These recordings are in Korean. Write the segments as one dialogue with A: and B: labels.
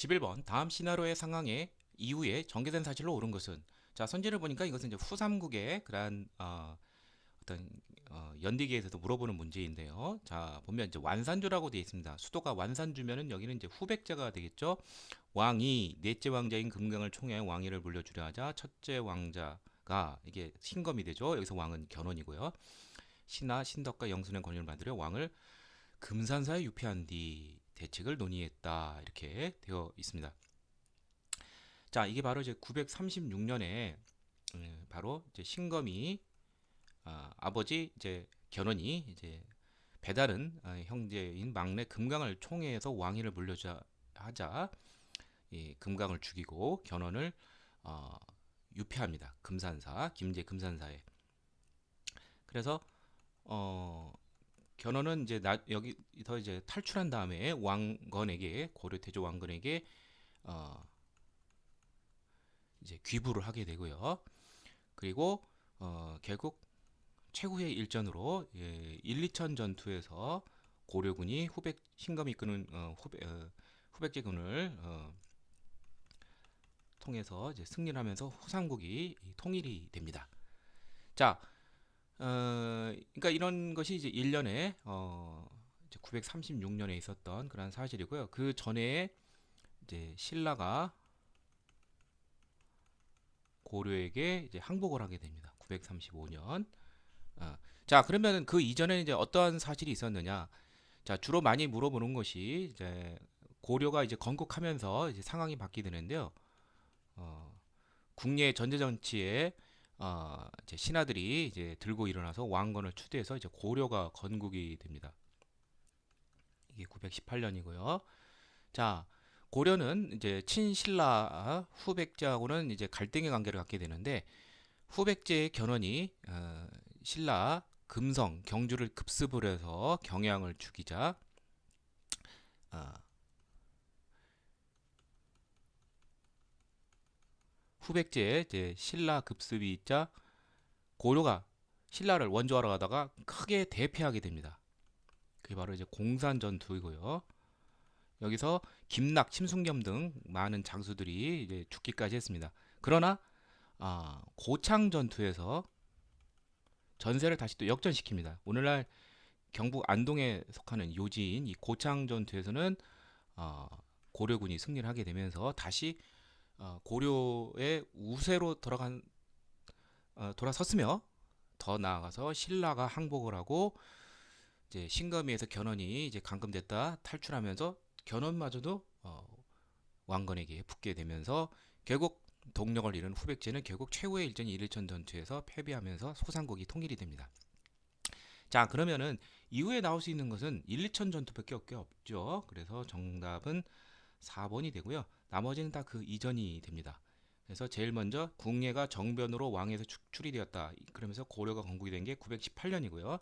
A: 11번 다음 시나리오의 상황에 이후에 전개된 사실로 옳은 것은. 자, 선지를 보니까 이것은 이제 후삼국의 그러한 어떤 연디기에서도 물어보는 문제인데요. 자, 보면 이제 완산주라고 되어 있습니다. 수도가 완산주면은 여기는 이제 후백제가 되겠죠. 왕이 넷째 왕자인 금강을 총애하여 왕위를 물려주려 하자 첫째 왕자가 이게 신검이 되죠. 여기서 왕은 견훤이고요. 신하 신덕과 영순의 권위를 받으려 왕을 금산사에 유폐한 뒤 대책을 논의했다, 이렇게 되어 있습니다. 자, 이게 바로 이제 936년에 바로 이제 신검이 아버지 이제 견훤이 이제 배다른 형제인 막내 금강을 총애해서 왕위를 물려주자 하자 이 금강을 죽이고 견훤을 어, 유폐합니다. 금산사 김제 금산사에. 그래서 어, 견훤은 이제 여기서 이제 탈출한 다음에 왕건에게 고려 태조 왕건에게 어, 이제 귀부를 하게 되고요. 그리고 결국 최후의 일전으로 1, 2천 전투에서 고려군이 후백 신검이 이끄는 후백제군을 통해서 이제 승리를 하면서 후삼국이 통일이 됩니다. 자, 그러니까 이런 것이 이제 1년에 이제 936년에 있었던 그런 사실이고요. 그 전에 이제 신라가 고려에게 이제 항복을 하게 됩니다. 935년. 자, 그러면 그 이전에 이제 어떠한 사실이 있었느냐? 자, 주로 많이 물어보는 것이 이제 고려가 이제 건국하면서 이제 상황이 바뀌게 되는데요. 어, 국내 전제 정치에 이제 신하들이 이제 들고 일어나서 왕건을 추대해서 이제 고려가 건국이 됩니다. 이게 918년이고요. 자, 고려는 이제 친신라 후백제하고는 이제 갈등의 관계를 갖게 되는데, 후백제의 견훤이 신라 금성 경주를 급습을 해서 경양을 죽이자 어, 후백제의 이제 신라 급습이 있자 고려가 신라를 원조하러 가다가 크게 대패하게 됩니다. 그게 바로 이제 공산 전투이고요. 여기서 김낙, 심순겸 등 많은 장수들이 이제 죽기까지 했습니다. 그러나 고창 전투에서 전세를 다시 또 역전시킵니다. 오늘날 경북 안동에 속하는 요지인 이 고창 전투에서는 어, 고려군이 승리를 하게 되면서 다시 고려의 우세로 돌아섰으며, 더 나아가서 신라가 항복을 하고 이제 신검에서 견훤이 이제 감금됐다 탈출하면서 견훤마저도 왕건에게 붙게 되면서 결국 동력을 잃은 후백제는 결국 최후의 일전인 일일천 전투에서 패배하면서 소상국이 통일이 됩니다. 자, 그러면은 이후에 나올 수 있는 것은 1, 2천 전투밖에 없죠. 그래서 정답은 4번이 되고요. 나머지는 다 그 이전이 됩니다. 그래서 제일 먼저 궁예가 정변으로 왕에서 축출이 되었다. 그러면서 고려가 건국이 된 게 918년이고요.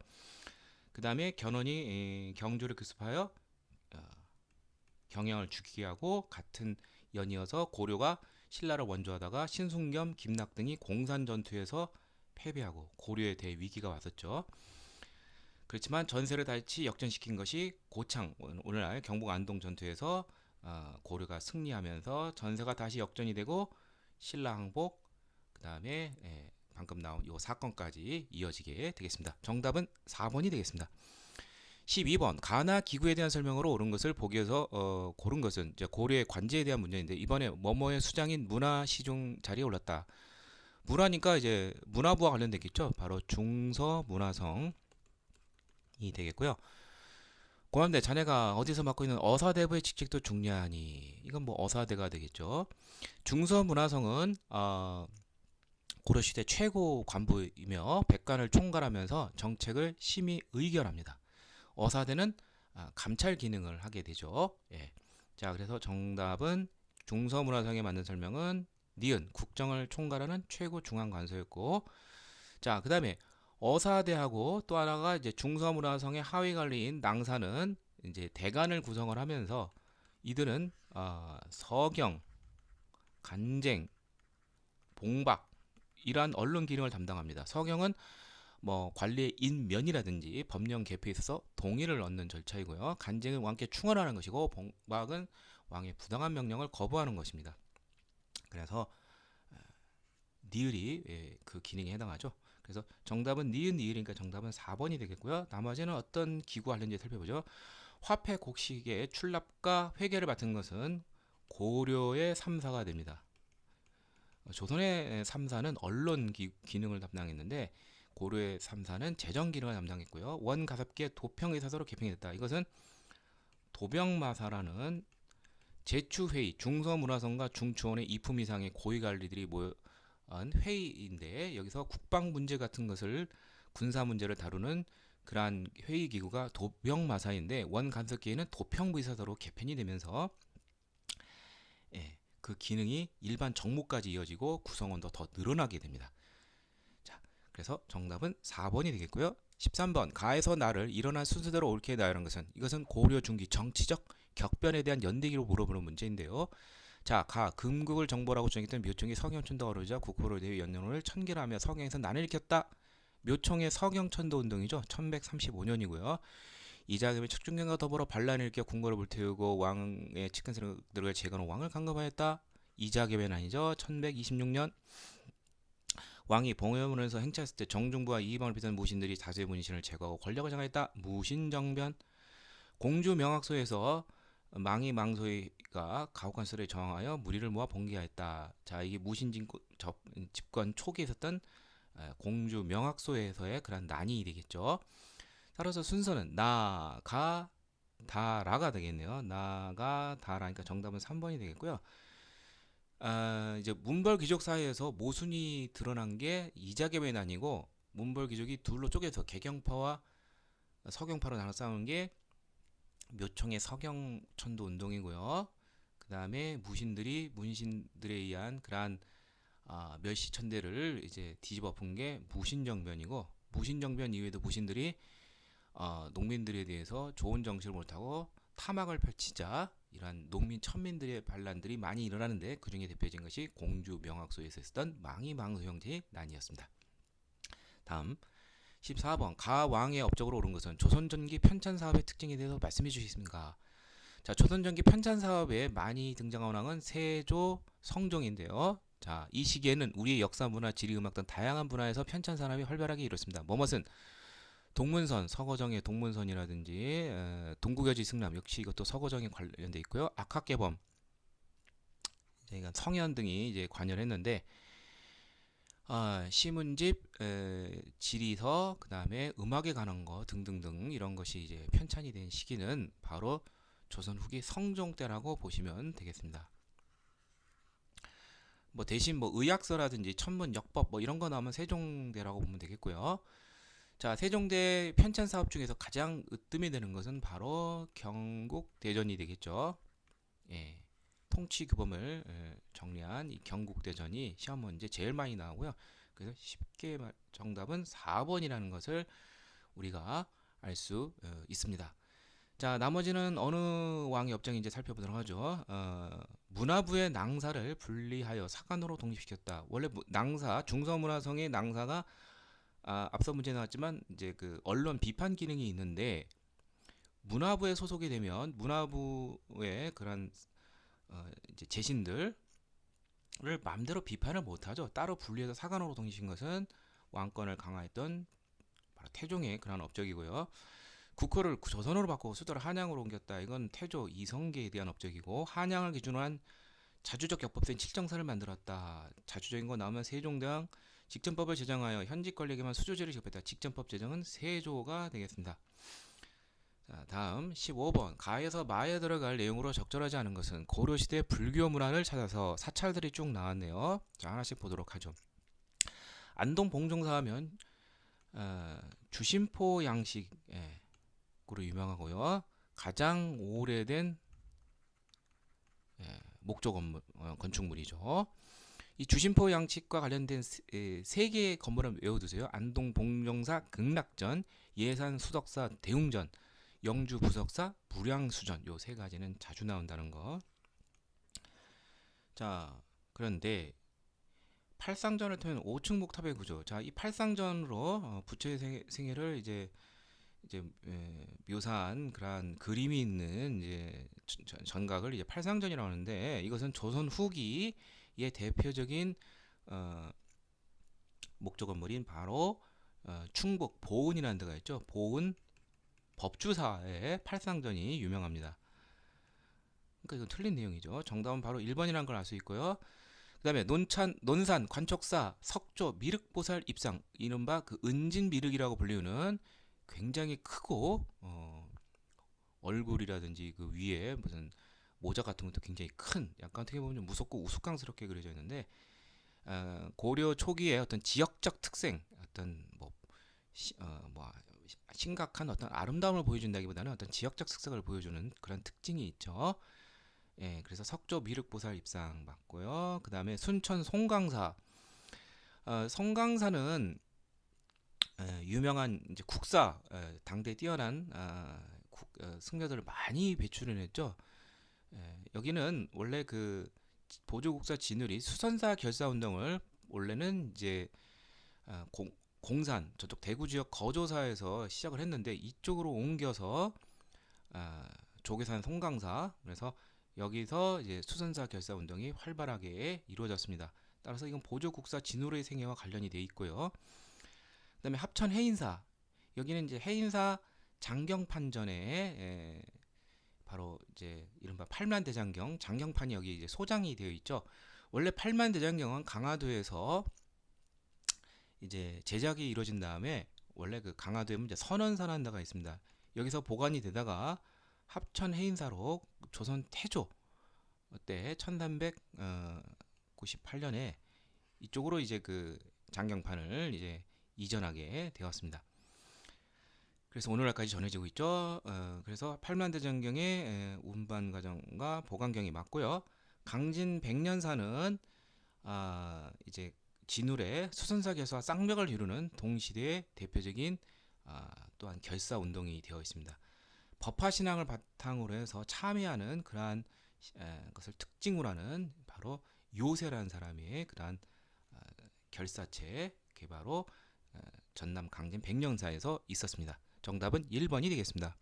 A: 그 다음에 견훤이 경주를 급습하여 어, 경양을 죽이게 하고 같은 연이어서 고려가 신라를 원조하다가 신순겸, 김낙 등이 공산 전투에서 패배하고 고려에 대해 위기가 왔었죠. 그렇지만 전세를 다시 역전시킨 것이 고창, 오늘날 경북 안동 전투에서 고려가 승리하면서 전세가 다시 역전이 되고 신라 항복, 그 다음에 방금 나온 이 사건까지 이어지게 되겠습니다. 정답은 4번이 되겠습니다. 12번 가나 기구에 대한 설명으로 옳은 것을 보기에서 고른 것은. 이제 고려의 관제에 대한 문제인데, 이번에 뭐뭐의 수장인 문화시중 자리에 올랐다. 문화니까 이제 문화부와 관련되겠죠. 바로 중서문화성이 되겠고요. 고만대 자네가 어디서 맡고 있는 어사대부의 직책도 중요하니, 이건 뭐 어사대가 되겠죠. 중서문화성은 고려시대 최고 관부이며 백관을 총괄하면서 정책을 심의 의결합니다. 어사대는 감찰 기능을 하게 되죠. 예. 자, 그래서 정답은 중서문화성에 맞는 설명은 니은 국정을 총괄하는 최고 중앙관서였고, 자, 그다음에 어사대하고 또 하나가 이제 중서문화성의 하위 관리인 낭사는 이제 대관을 구성을 하면서 이들은 서경, 간쟁, 봉박 이러한 언론 기능을 담당합니다. 서경은 뭐 관리의 인면이라든지 법령 개표에 있어서 동의를 얻는 절차이고요. 간쟁은 왕께 충원하는 것이고 봉박은 왕의 부당한 명령을 거부하는 것입니다. 그래서 니을이 그 기능에 해당하죠. 그래서 정답은 니은 니을이니까 정답은 4번이 되겠고요. 나머지는 어떤 기구 관련지 살펴보죠. 화폐 곡식의 출납과 회계를 맡은 것은 고려의 3사가 됩니다. 조선의 3사는 언론 기능을 담당했는데 고려의 3사는 재정 기능을 담당했고요. 원가섭기의 도평의사서로 개평했다. 이것은 도병마사라는 제추회의, 중서문화성과 중추원의 2품 이상의 고위관리들이 모여 회의인데 여기서 국방 문제 같은 것을 군사 문제를 다루는 그러한 회의 기구가 도병마사인데 원간섭기에는 도평부의사서로 개편이 되면서 그 기능이 일반 정무까지 이어지고 구성원도 더 늘어나게 됩니다. 자, 그래서 정답은 4번이 되겠고요. 13번 가에서 나를 일어난 순서대로 옳게 나열한 것은 이것은 고려 중기 정치적 격변에 대한 연대기로 물어보는 문제인데요. 자, 가 금국을 정보라고 주장했던 묘총이 서경천도가 어르자 국호를 대위 연년을 천계하며 서경에서 난을 일으켰다. 묘총의 서경천도 운동이죠. 1135년이고요. 이자겸이 척중경과 더불어 반란을 일으켜 궁궐을 불태우고 왕의 측근 세력들을 제거한 왕을 강금하였다. 이자겸은 아니죠. 1126년 왕이 봉해문에서 행차했을 때 정중부와 이방을 비롯한 무신들이 다수의 문신을 제거하고 권력을 장악했다. 무신정변. 공주 명학소에서 망이 망소이가 가혹한 수를 저항하여 무리를 모아 봉기하였다. 자, 이게 무신 집권 초기에 있었던 공주 명학소에서의 그런 난이 되겠죠. 따라서 순서는 나가 다라가 되겠네요. 나가 다라니까 정답은 3번이 되겠고요. 이제 문벌 귀족 사이에서 모순이 드러난 게 이자겸의 난이고 문벌 귀족이 둘로 쪼개서 개경파와 서경파로 나눠 싸우는 게 묘총의 서경천도 운동이고요. 그 다음에 문신들에 의한 그러한 멸시천대를 이제 뒤집어 엎은 게 무신정변이고 무신정변 이후에도 무신들이 농민들에 대해서 좋은 정치를 못하고 타막을 펼치자 이러한 농민 천민들의 반란들이 많이 일어나는데 그 중에 대표적인 것이 공주 명학소에서 있었던 망이망소 형제의 난이었습니다. 다음 14번 가왕의 업적으로 오른 것은 조선전기 편찬사업의 특징에 대해서 말씀해 주시겠습니까? 자, 조선전기 편찬사업에 많이 등장한 왕은 세조 성종인데요. 자, 이 시기에는 우리의 역사, 문화, 지리, 음악 등 다양한 분야에서 편찬 산업이 활발하게 이뤘습니다. 뭐뭇은 동문선, 서거정의 동문선이라든지 동국여지 승람 역시 이것도 서거정에 관련돼 있고요. 악학개범, 성현 등이 이제 관여했는데 시문집, 지리서, 그 다음에 음악에 관한 거 등등등 이런 것이 이제 편찬이 된 시기는 바로 조선 후기 성종 때라고 보시면 되겠습니다. 뭐 대신 뭐 의학서라든지 천문 역법 뭐 이런 거 나오면 세종대라고 보면 되겠고요. 자, 세종대 편찬 사업 중에서 가장 으뜸이 되는 것은 바로 경국대전이 되겠죠. 예. 통치 규범을 정리한 이 경국대전이 시험 문제 제일 많이 나오고요. 그래서 쉽게 정답은 4번이라는 것을 우리가 알 수 있습니다. 자, 나머지는 어느 왕의 업적인지 살펴보도록 하죠. 문화부의 낭사를 분리하여 사관으로 독립시켰다. 원래 낭사, 중서문화성의 낭사가 앞서 문제 나왔지만 이제 그 언론 비판 기능이 있는데 문화부에 소속이 되면 문화부의 그런 이제 재신들을 마음대로 비판을 못하죠. 따로 분리해서 사관으로 독립시킨 것은 왕권을 강화했던 바로 태종의 그런 업적이고요. 국호를 조선으로 바꾸고 수도를 한양으로 옮겼다. 이건 태조 이성계에 대한 업적이고 한양을 기준으로 한 자주적 역법된 칠정사를 만들었다. 자주적인 거 나오면 세종대왕 직전법을 제정하여 현직 권력에만 수조제를 지급했다. 직전법 제정은 세조가 되겠습니다. 자, 다음 15번 가에서 마에 들어갈 내용으로 적절하지 않은 것은 고려시대 불교 문화를 찾아서 사찰들이 쭉 나왔네요. 자, 하나씩 보도록 하죠. 안동 봉종사 하면 주심포 양식으로 유명하고요. 가장 오래된 목조 건축물이죠. 이 주심포 양식과 관련된 세 개의 건물을 외워두세요. 안동 봉종사 극락전, 예산 수덕사 대웅전, 영주 부석사 무량수전. 요 세 가지는 자주 나온다는 거. 자, 그런데 팔상전을 통한 5층 목탑의 구조. 자, 이 팔상전으로 부처의 생애를 이제 이제 묘사한 그러한 그림이 있는 이제 전각을 이제 팔상전이라고 하는데, 이것은 조선 후기의 대표적인 어, 목조 건물인 바로 충북 보은이라는 데가 있죠. 보은 법주사의 팔상전이 유명합니다. 그러니까 이건 틀린 내용이죠. 정답은 바로 1번이라는 걸 알 수 있고요. 그다음에 논산 관촉사 석조 미륵보살 입상, 이른바 그 은진미륵이라고 불리우는 굉장히 크고 얼굴이라든지 그 위에 무슨 모자 같은 것도 굉장히 큰, 약간 어떻게 보면 좀 무섭고 우스꽝스럽게 그려져 있는데, 고려 초기의 어떤 지역적 특색, 어떤 뭐 심각한 어떤 아름다움을 보여준다기보다는 어떤 지역적 특색을 보여주는 그런 특징이 있죠. 예, 그래서 석조 미륵보살 입상 맞고요. 그 다음에 순천 송강사. 송강사는 유명한 이제 국사, 당대 뛰어난 승려들을 많이 배출을 했죠. 여기는 원래 그 보조국사 진울이 수선사 결사 운동을 원래는 이제 공산 저쪽 대구 지역 거조사에서 시작을 했는데, 이쪽으로 옮겨서 조계산 송강사, 그래서 여기서 이제 수선사 결사 운동이 활발하게 이루어졌습니다. 따라서 이건 보조국사 진울의 생애와 관련이 돼 있고요. 그다음에 합천 해인사, 여기는 이제 해인사 장경판전에 바로 이제 이른바 팔만대장경 장경판이 여기 이제 소장이 되어 있죠. 원래 팔만대장경은 강화도에서 이제 제작이 이루어진 다음에, 원래 그 강화도에 이제 선원사라는 데가 있습니다. 여기서 보관이 되다가 합천 해인사로 조선 태조 때 1398년에 이쪽으로 이제 그 장경판을 이제 이전하게 되었습니다. 그래서 오늘날까지 전해지고 있죠. 그래서 팔만대장경의 운반 과정과 보관경이 맞고요. 강진 백년사는 이제 진울의 수선사 결사와 쌍벽을 이루는 동시대의 대표적인 또한 결사 운동이 되어 있습니다. 법화 신앙을 바탕으로 해서 참여하는 그러한 것을 특징으로 하는 바로 요새라는 사람의 그러한 결사체, 그게 바로 전남 강진 백령사에서 있었습니다. 정답은 1번이 되겠습니다.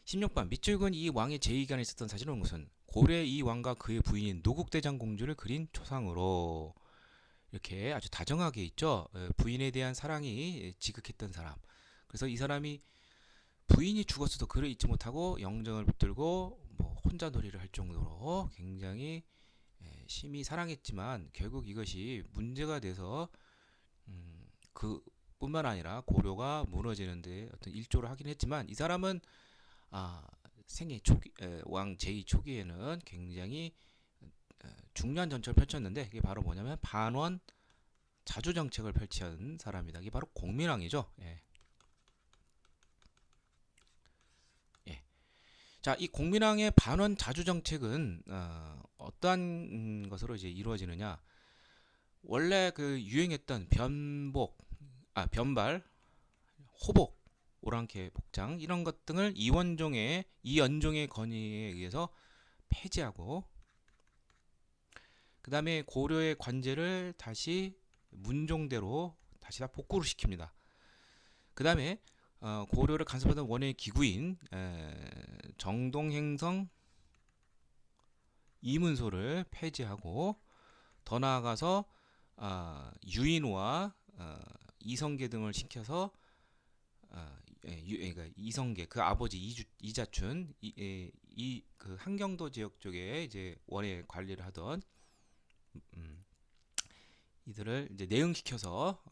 A: 16번 밑줄근 이 왕의 제2기간에 있었던 사실은 무슨? 고려 이 왕과 그의 부인인 노국대장 공주를 그린 초상으로, 이렇게 아주 다정하게 있죠. 부인에 대한 사랑이 지극했던 사람. 그래서 이 사람이 부인이 죽었어도 그를 잊지 못하고 영정을 붙들고 뭐 혼자 놀이를 할 정도로 굉장히 심히 사랑했지만, 결국 이것이 문제가 돼서 그뿐만 아니라 고려가 무너지는데 어떤 일조를 하긴 했지만, 이 사람은 생애 초기 왕 제2 초기에는 굉장히 중요한 전철을 펼쳤는데, 이게 바로 뭐냐면 반원 자주 정책을 펼친 사람이다. 이게 바로 공민왕이죠. 예. 예. 자, 이 공민왕의 반원 자주 정책은 어떠한 것으로 이제 이루어지느냐? 원래 그 유행했던 변발, 호복, 오랑캐 복장 이런 것 등을 이연종의 건의에 의해서 폐지하고, 그 다음에 고려의 관제를 다시 문종대로 다시 다 복구를 시킵니다. 그 다음에 고려를 간섭하던 원의 기구인 정동행성 이문소를 폐지하고, 더 나아가서 유인호와 이성계 등을 시켜서 그러니까 이성계 그 아버지 이자춘 그 한경도 지역 쪽에 이제 원의 관리를 하던 이들을 이제 내응시켜서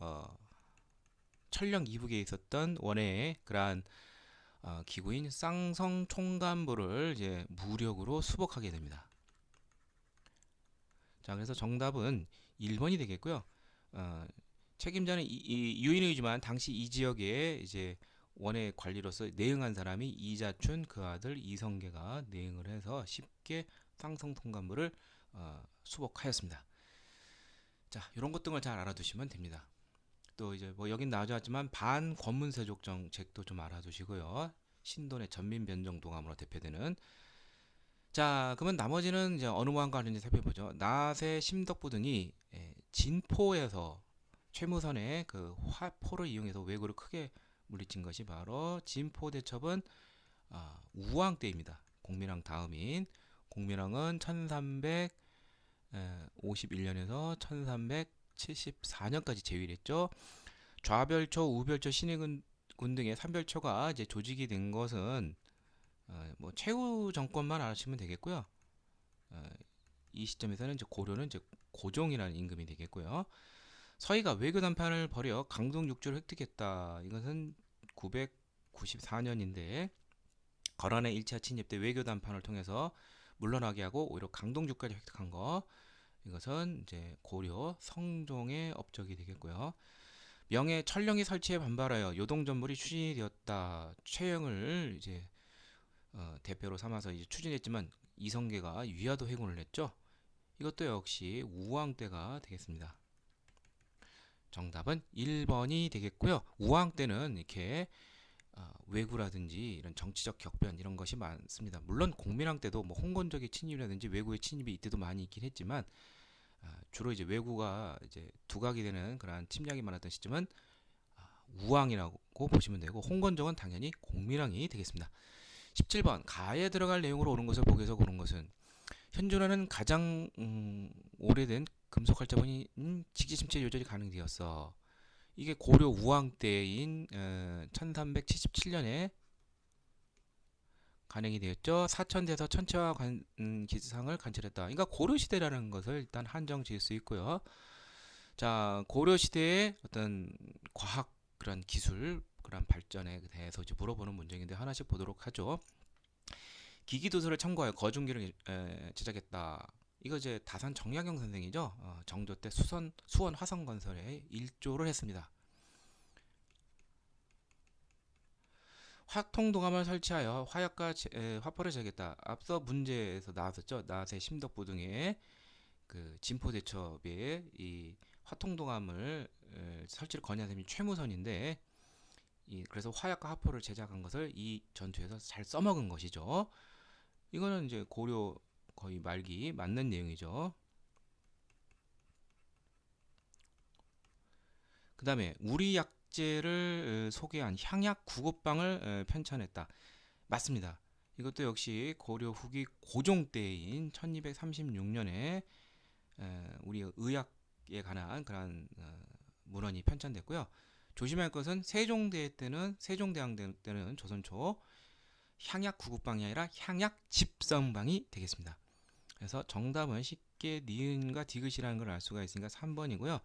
A: 천령 이북에 있었던 원의 그러한 기구인 쌍성 총간부를 이제 무력으로 수복하게 됩니다. 자, 그래서 정답은 1번이 되겠고요. 책임자는 유인이지만 당시 이 지역에 이제 원의 관리로서 내응한 사람이 이자춘, 그 아들 이성계가 내응을 해서 쉽게 쌍성 총간부를 수복하였습니다. 자, 이런 것 등을 잘 알아두시면 됩니다. 또 이제 뭐 여긴 나와졌지만 반권문세족 정책도 좀 알아두시고요. 신돈의 전민변정동함으로 대표되는. 자, 그러면 나머지는 이제 어느 왕과 하는지 살펴보죠. 나세, 심덕부 등이 진포에서 최무선의 그 화포를 이용해서 왜구를 크게 물리친 것이 바로 진포대첩은 우왕 때입니다. 공민왕 다음인 공민왕은 1351년에서 1374년까지 재위했죠. 좌별초, 우별초, 신의군 등의 삼별초가 이제 조직이 된 것은 뭐 최후 정권만 아시면 되겠고요. 이 시점에서는 이제 고려는 이제 고종이라는 임금이 되겠고요. 서희가 외교 담판을 벌여 강동 육주를 획득했다. 이것은 994년인데 거란의 1차 침입 때 외교 담판을 통해서 물러나게 하고 오히려 강동주까지 획득한 거. 이것은 이제 고려 성종의 업적이 되겠고요. 명예 천령이 설치에 반발하여 요동전물이 추진이 되었다. 최영을 이제 대표로 삼아서 이제 추진했지만 이성계가 위화도 회군을 했죠. 이것도 역시 우왕 때가 되겠습니다. 정답은 1번이 되겠고요. 우왕 때는 이렇게 왜구라든지 이런 정치적 격변 이런 것이 많습니다. 물론 공민왕 때도 뭐 홍건적의 침입이라든지 왜구의 침입이 이때도 많이 있긴 했지만 주로 이제 왜구가 이제 두각이 되는 그러한 침략이 많았던 시점은 우왕이라고 보시면 되고 홍건적은 당연히 공민왕이 되겠습니다. 17번 가에 들어갈 내용으로 옳은 것을 보기에서 고른 것은 현존하는 가장 오래된 금속 활자본인 직지심체 요절이 가능되었어. 이게 고려 우왕 때인 1377년에 간행이 되었죠. 사천대에서 천체화 기상을 관찰했다. 그러니까 고려 시대라는 것을 일단 한정 지을 수 있고요. 자, 고려 시대의 어떤 과학 그런 기술 그런 발전에 대해서 이제 물어보는 문제인데 하나씩 보도록 하죠. 기기 도서를 참고하여 거중기를 제작했다. 이거 이제 다산 정약용 선생이죠. 정조 때 수원 화성건설에 일조를 했습니다. 화통도감을 설치하여 화약과 화포를 제작했다. 앞서 문제에서 나왔었죠. 나세 심덕부 등의 그 진포대첩에 이 화통도감을 설치를 건의한 사람이 최무선인데 그래서 화약과 화포를 제작한 것을 이 전투에서 잘 써먹은 것이죠. 이거는 이제 고려 거의 말기 맞는 내용이죠. 그 다음에 우리 약재를 소개한 향약 구곡방을 편찬했다. 맞습니다. 이것도 역시 고려 후기 고종 때인 1236년에 우리 의학에 관한 그런 문헌이 편찬됐고요. 조심할 것은 세종대왕 때는 조선 초 향약 구곡방이 아니라 향약 집성방이 되겠습니다. 그래서 정답은 쉽게 니은과 디귿이라는 걸 알 수가 있으니까 3번이고요.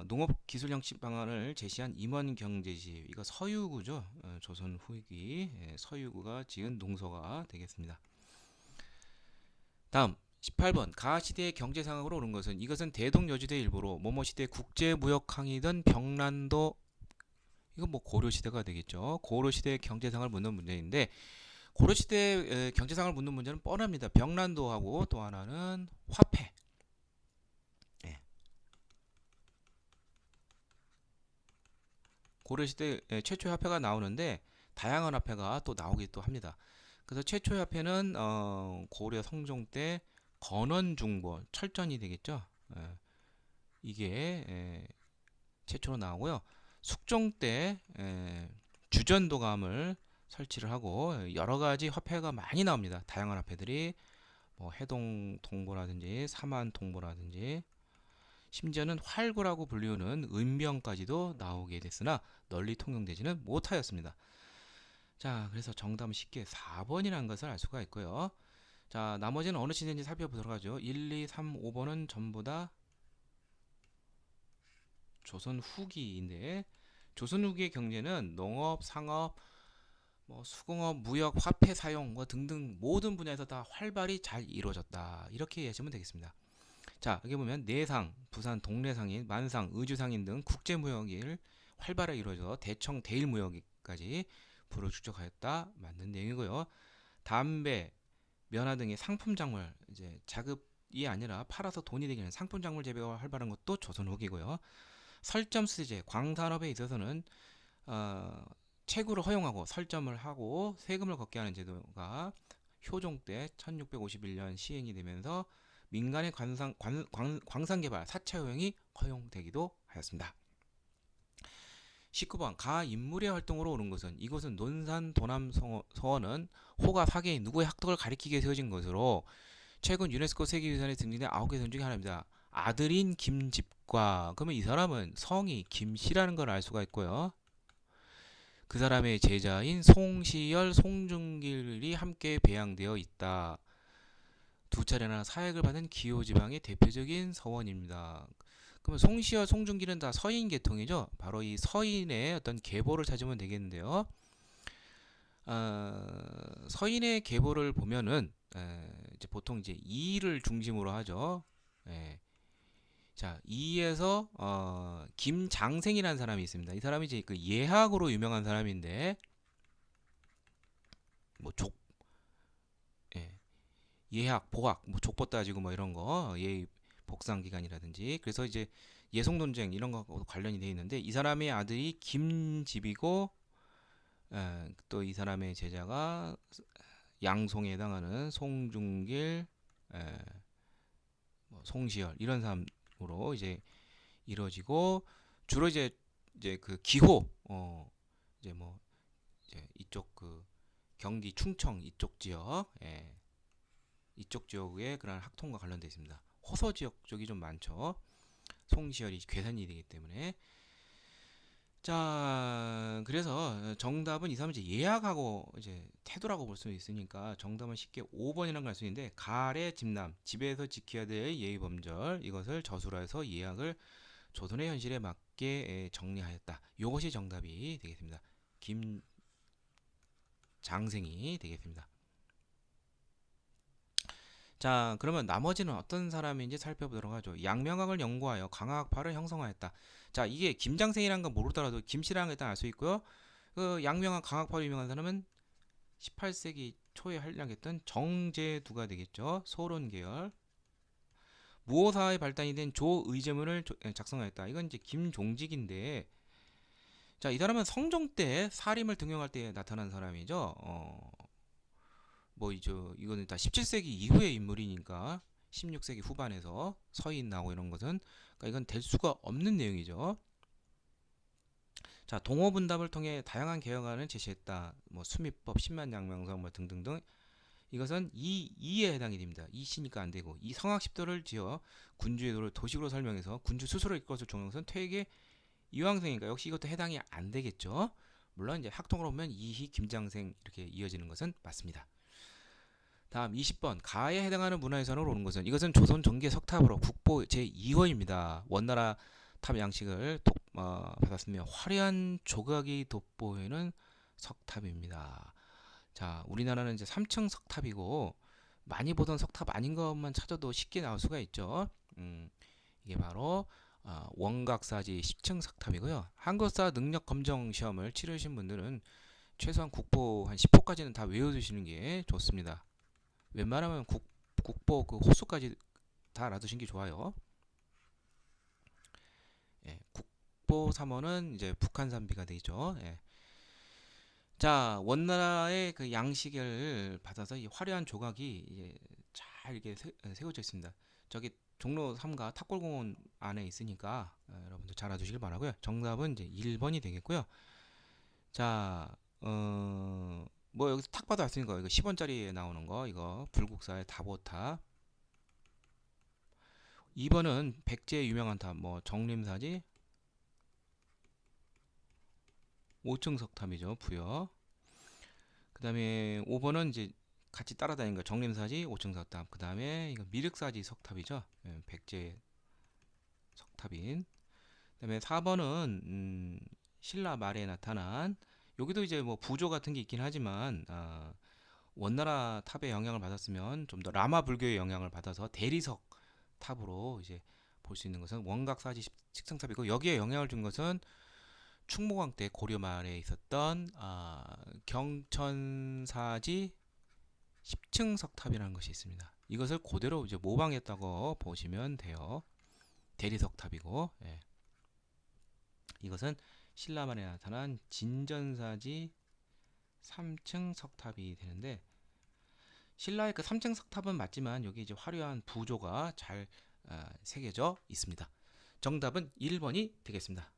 A: 농업기술정책 방안을 제시한 임원경제시 이거 서유구죠. 조선 후기 서유구가 지은 농서가 되겠습니다. 다음 18번 가시대의 경제상황으로 오른 것은 이것은 대동여지대 일보로 모모시대 국제무역항이던 병란도 이건 뭐 고려시대가 되겠죠. 고려시대의 경제상을 묻는 문제인데 고려시대의 경제상을 묻는 문제는 뻔합니다. 병란도하고 또 하나는 화폐. 고려시대 최초의 화폐가 나오는데 다양한 화폐가 또 나오기도 합니다. 그래서 최초의 화폐는 고려 성종 때 건원중보 철전이 되겠죠. 이게 최초로 나오고요. 숙종 때 주전도감을 설치를 하고 여러 가지 화폐가 많이 나옵니다. 다양한 화폐들이 뭐 해동 동보라든지 사만 동보라든지 심지어는 활구라고 불리우는 은병까지도 나오게 됐으나 널리 통용되지는 못하였습니다. 자, 그래서 정답은 쉽게 4번이라는 것을 알 수가 있고요. 자, 나머지는 어느 시대인지 살펴보도록 하죠. 1, 2, 3, 5번은 전부 다 조선 후기인데 조선 후기의 경제는 농업, 상업, 뭐 수공업, 무역, 화폐 사용 뭐 등등 모든 분야에서 다 활발히 잘 이루어졌다. 이렇게 이해하시면 되겠습니다. 자, 여기 보면 내상, 부산 동래상인, 만상, 의주상인 등 국제무역이 활발하게 이루어져 대청, 대일무역까지 부를 축적하였다. 맞는 내용이고요. 담배, 면화 등의 상품 작물, 이제 자급이 아니라 팔아서 돈이 되는 상품 작물 재배가 활발한 것도 조선 후기고요. 설점 수제, 광산업에 있어서는 채굴을 허용하고 설점을 하고 세금을 걷게 하는 제도가 효종 때 1651년 시행이 되면서 민간의 광산 개발 4차 허용이 허용되기도 하였습니다. 19번 가 인물의 활동으로 오는 것은 이곳은 논산 도남 서원은 호가 사계인 누구의 학덕을 가리키기 위해 세워진 것으로 최근 유네스코 세계유산에 등재된 9개 성 중에 하나입니다. 아들인 김집과 그러면 이 사람은 성이 김씨라는 걸 알 수가 있고요. 그 사람의 제자인 송시열, 송중길이 함께 배양되어 있다. 두 차례나 사역을 받은 기호지방의 대표적인 서원입니다. 그러면 송시열, 송중길은 다 서인 계통이죠. 바로 이 서인의 어떤 계보를 찾으면 되겠는데요. 서인의 계보를 보면은 이제 보통 이제 이를 중심으로 하죠. 예. 자, 이에서 김장생이라는 사람이 있습니다. 이 사람이 이제 그 예학으로 유명한 사람인데 뭐 예, 예학, 보학, 뭐 족보 따지고 뭐 이런 거 예 복상 기간이라든지 그래서 이제 예송 논쟁 이런 거하고 관련이 돼 있는데 이 사람의 아들이 김집이고 또 이 사람의 제자가 양송에 해당하는 송중길, 에, 뭐 송시열 이런 사람으로 이제 이루어지고 주로 이제 그 기호 이제 뭐 이제 이쪽 그 경기 충청 이쪽 지역 이쪽 지역의 그런 학통과 관련되어 있습니다. 호서 지역 쪽이 좀 많죠. 송시열이 괴산이 되기 때문에 자, 그래서 정답은 이 사람은 이제 예약하고 이제 태도라고 볼 수 있으니까 정답은 쉽게 5번이라는 걸 알 수 있는데 가래 집남 집에서 지켜야 될 예의 범절 이것을 저수로 해서 예약을 조선의 현실에 맞게 정리하였다. 이것이 정답이 되겠습니다. 김장생이 되겠습니다. 자, 그러면 나머지는 어떤 사람인지 살펴보도록 하죠. 양명학을 연구하여 강화학파를 형성하였다. 자, 이게 김장생이라는 건 모르더라도 김씨라는 걸 일단 알 수 있고요. 그 양명학 강학파로 유명한 사람은 18세기 초에 활약했던 정제두가 되겠죠. 소론 계열. 무호사의 발단이 된 조의제문을 작성하였다. 이건 이제 김종직인데, 자, 이 사람은 성종 때 사림을 등용할 때 나타난 사람이죠. 뭐 이제 이거는 다 17세기 이후의 인물이니까 16세기 후반에서 서인 나오고 이런 것은 그러니까 이건 될 수가 없는 내용이죠. 자, 동호분답을 통해 다양한 개혁안을 제시했다. 뭐 수미법, 십만양명성 뭐 등등등. 이것은 이에 해당이 됩니다. 이시니까 안 되고 이 성악십도를 지어 군주의 도를 도식으로 설명해서 군주 스스로 이끌 것을 종용선 퇴계 이황생이니까 역시 이것도 해당이 안 되겠죠. 물론 이제 학통으로 보면 이희 김장생 이렇게 이어지는 것은 맞습니다. 다음 20번 가에 해당하는 문화유산으로 오는 것은 이것은 조선 정계 석탑으로 국보 제2호입니다. 원나라 탑 양식을 받았으며 화려한 조각이 돋보이는 석탑입니다. 자, 우리나라는 이제 3층 석탑이고 많이 보던 석탑 아닌 것만 찾아도 쉽게 나올 수가 있죠. 이게 바로 원각사지 10층 석탑이고요. 한국사 능력 검정 시험을 치르신 분들은 최소한 국보 한 10호까지는 다 외워두시는 게 좋습니다. 웬만하면 국보 그 호수까지 다 알아두신 게 좋아요. 예, 국보 3호는 이제 북한산비가 되죠. 예. 자, 원나라의 그 양식을 받아서 이 화려한 조각이 이제 잘 이렇게 세워져 있습니다. 저기 종로 3가 탑골공원 안에 있으니까 여러분들 잘 알아두시길 바라고요. 정답은 이제 1번이 되겠고요. 자, 뭐 여기서 탁 봐도 알 수 있는 거 이거 10원짜리에 나오는 거 이거 불국사의 다보탑 2번은 백제의 유명한 탑 뭐 정림사지 5층 석탑이죠 부여 그 다음에 5번은 이제 같이 따라다니는 거 정림사지 5층 석탑 그 다음에 이거 미륵사지 석탑이죠 백제 석탑인 그 다음에 4번은 신라 말에 나타난 여기도 이제 뭐 부조 같은 게 있긴 하지만 원나라 탑의 영향을 받았으면 좀 더 라마 불교의 영향을 받아서 대리석 탑으로 이제 볼 수 있는 것은 원각사지 식성탑이고 여기에 영향을 준 것은 충무광 때 고려 말에 있었던 경천사지 10층 석탑이라는 것이 있습니다. 이것을 그대로 이제 모방했다고 보시면 돼요. 대리석탑이고 이것은 신라만에 나타난 진전사지 3층 석탑이 되는데 신라의 그 3층 석탑은 맞지만 여기 이제 화려한 부조가 잘 새겨져 있습니다. 정답은 1번이 되겠습니다.